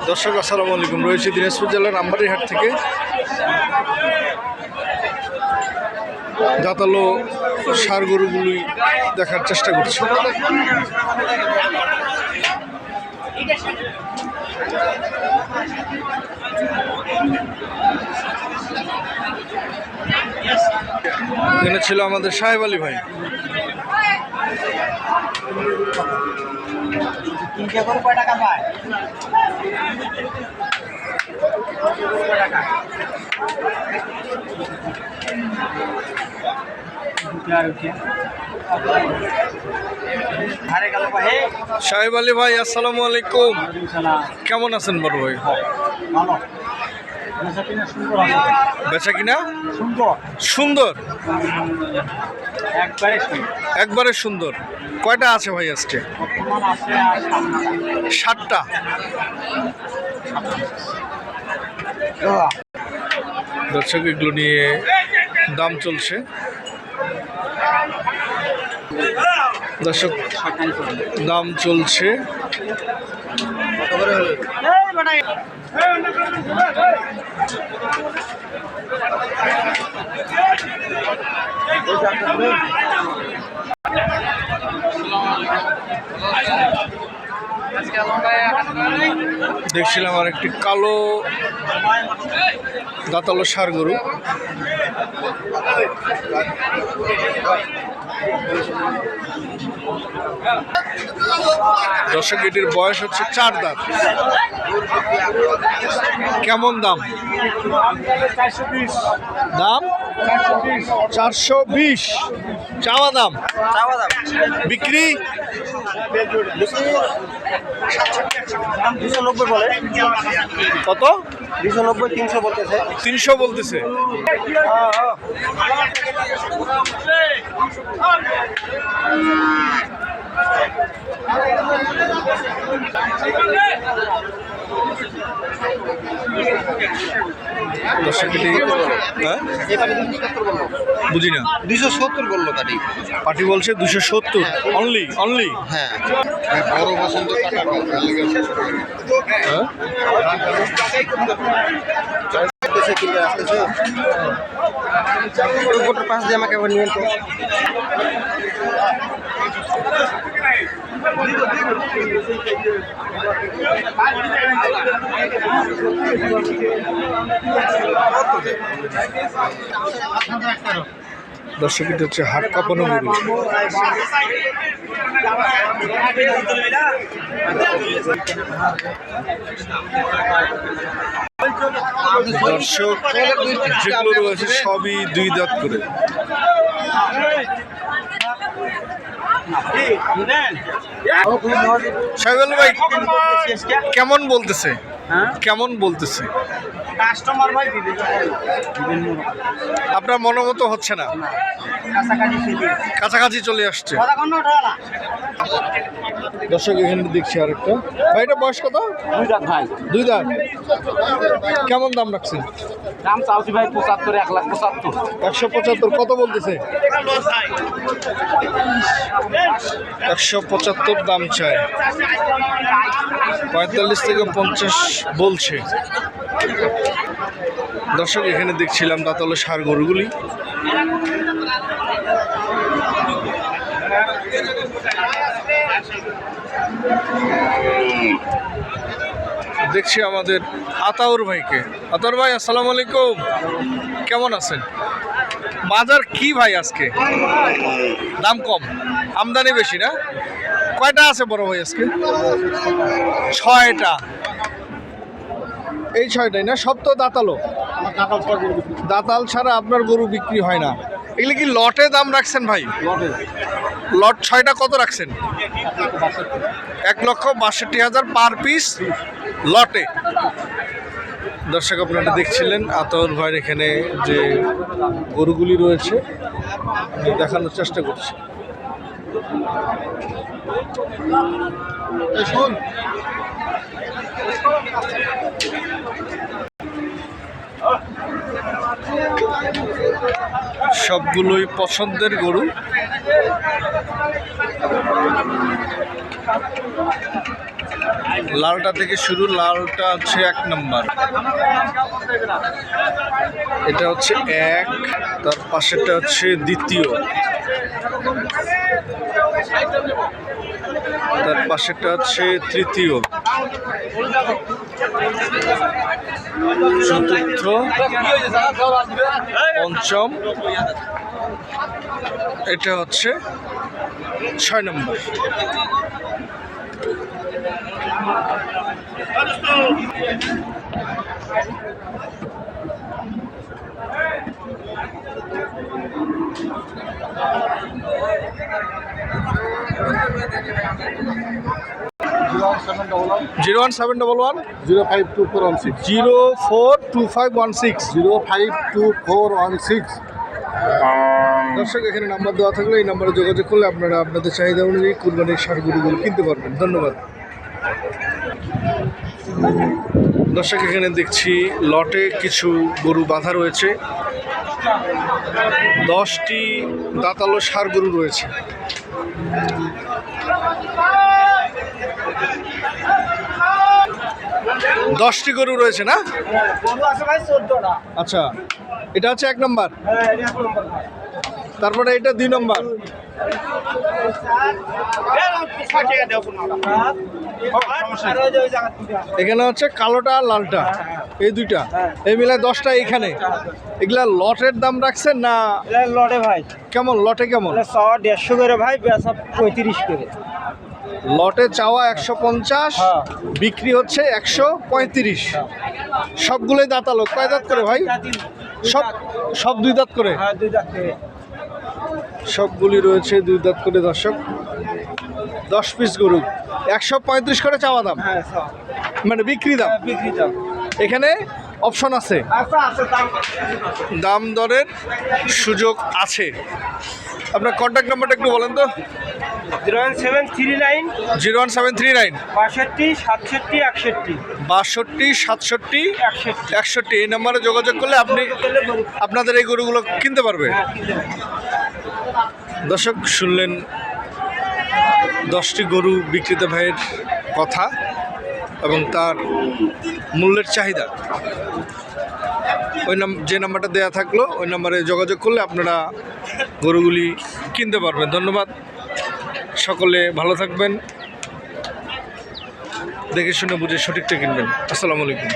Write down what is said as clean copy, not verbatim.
দর্শক আসসালামু আলাইকুম। রয়েছে দিনাজপুর জেলার আমবাড়িহাট থেকে দাঁতালো ষাঁড় গরুগুলি দেখার চেষ্টা করছি। এখানে ছিল আমাদের সাহেব আলী ভাই। টাকা পায় সাহেব আলী ভাই আসসালামু আলাইকুম। কেমন আছেন বড় ভাই? বেচা কিনা সুন্দর, একবারে সুন্দর। কয়টা আছে ভাই আজকে? 7টা। দর্শক এগুলো নিয়ে দাম চলছে। দর্শক দাম চলছে। দেখছিলাম আর একটি কালো দাঁতালো ষাঁড় গরু। দর্শক এটির বয়স হচ্ছে 4 দাঁত। কেমন দাম? দাম 420 চাওয়া দাম। বিক্রি 290 বলে। কত? 290 300 বলতেছে। 300 বলতেছে। বুঝি না। 270 বললো পাটি। পাটি বলছে 270 অনলি। হ্যাঁ, বড় পছন্দ গোটার পাশ দিয়ে আমাকে আবার নিয়ে তো। দর্শক এটা হচ্ছে হাট কাঁপানো গরু। দর্শক যেগুলো রয়েছে সবই 2 দাঁত করে। সাইবুল ভাই কেমন বলতেছে? কেমন বলতেছে? কাস্টমার ভাই আপনার মনোমতো হচ্ছে না, কাছাকাছি চলে আসছে। দর্শক এখানে দেখছি আরেকটা ভাই। এটা বয়স কত? 2 দাঁত ভাই। 2 দাঁত। কেমন দাম রাখছেন? দাম চাওছি ভাই 75, 1,75,000। 175 কত বলতেছে? 175 দাম চায়। 45 থেকে 50 বলছে। দর্শক এখানে দেখছিলাম দাঁতালো ষাঁড় গরুগুলি। দেখছি আমাদের আতাউর ভাইকে। আতাউর ভাই আসসালামু আলাইকুম। কেমন আছেন? বাজার কি ভাই আজকে? দাম কম, আমদানি বেশি না? কয়টা আছে বড় ভাই আজকে? 6টা। এই 6টাই না? সব তো দাঁতালো। দাঁতাল ছাড়া আপনার গরু বিক্রি হয় না। এগুলি কি লটে দাম রাখছেন ভাই? লট 6টা কত রাখছেন? 1,62,000 পার পিস লটে। দর্শক আপনারা দেখছিলেন আতাউর ভাইয়ের এখানে যে গরুগুলি রয়েছে দেখানোর চেষ্টা করছি। সবগুলোই পছন্দের গরু। লালটা থেকে শুরু, লালটা হচ্ছে 1 নম্বর, এটা হচ্ছে 1, তার পাশেরটা হচ্ছে দ্বিতীয়, তার পাশেরটা হচ্ছে তৃতীয়, চতুর্থ, পঞ্চম, এটা হচ্ছে 6 নম্বর। জিরো 1711 0524160 042516। 0524160। দর্শক, এখানে নাম্বার দেওয়া থাকলে এই নাম্বারে যোগাযোগ করলে আপনারা আপনাদের চাহিদা অনুযায়ী কুরবানির ষাঁড় গরুগুলো কিনতে পারবেন। ধন্যবাদ। দর্শক, এখানে দেখছি লটে কিছু গরু বাঁধা রয়েছে, 10টি দাঁতালো ষাঁড় গরু রয়েছে। দশটি গরু রয়েছে না? আচ্ছা, এটা হচ্ছে 1 নম্বর, তারপরে এটা 2 নম্বর, এখানে হচ্ছে কালোটা আর লালটা, এই দুইটা, এই মিলায় 10টা এইখানে। এগুলা লটের দাম রাখছেন না? লড়ে ভাই, কেমন লটে কেমন? 150 করে ভাই, বেচা 35 করে। লটে চাওয়া 150, বিক্রি হচ্ছে 135। সবগুলোই দাঁতালো। কয় দাঁত করে ভাই? সব 2 দাঁত করে। হ্যাঁ, 2 দাঁত করে। সবগুলি রয়েছে 2 দাঁত করে। দর্শক, 10 পিস গরু 135 করে চাওয়া দাম, হ্যাঁ, মানে বিক্রি দাম। বিক্রি দাম। এখানে অপশন আছে, আচ্ছা দাম দাম দরের সুযোগ আছে। আপনার কন্ট্যাক্ট নাম্বারটা একটু বলেন তো। 01739 01739 62 67 61 62 67 61। এই নাম্বারে যোগাযোগ করলে আপনি আপনাদের এই গরুগুলো কিনতে পারবে। দর্শক, শুনলেন 10টি গরু বিক্রেতা ভাইয়ের কথা এবং তার মূল্যের চাহিদা। যে নাম্বারটা দেয়া থাকলো ওই নাম্বারে যোগাযোগ করলে আপনারা গরুগুলি কিনতে পারবেন। ধন্যবাদ। সকলে ভালো থাকবেন, দেখে শুনে বুঝে সঠিকটা কিনবেন। আসসালামু আলাইকুম।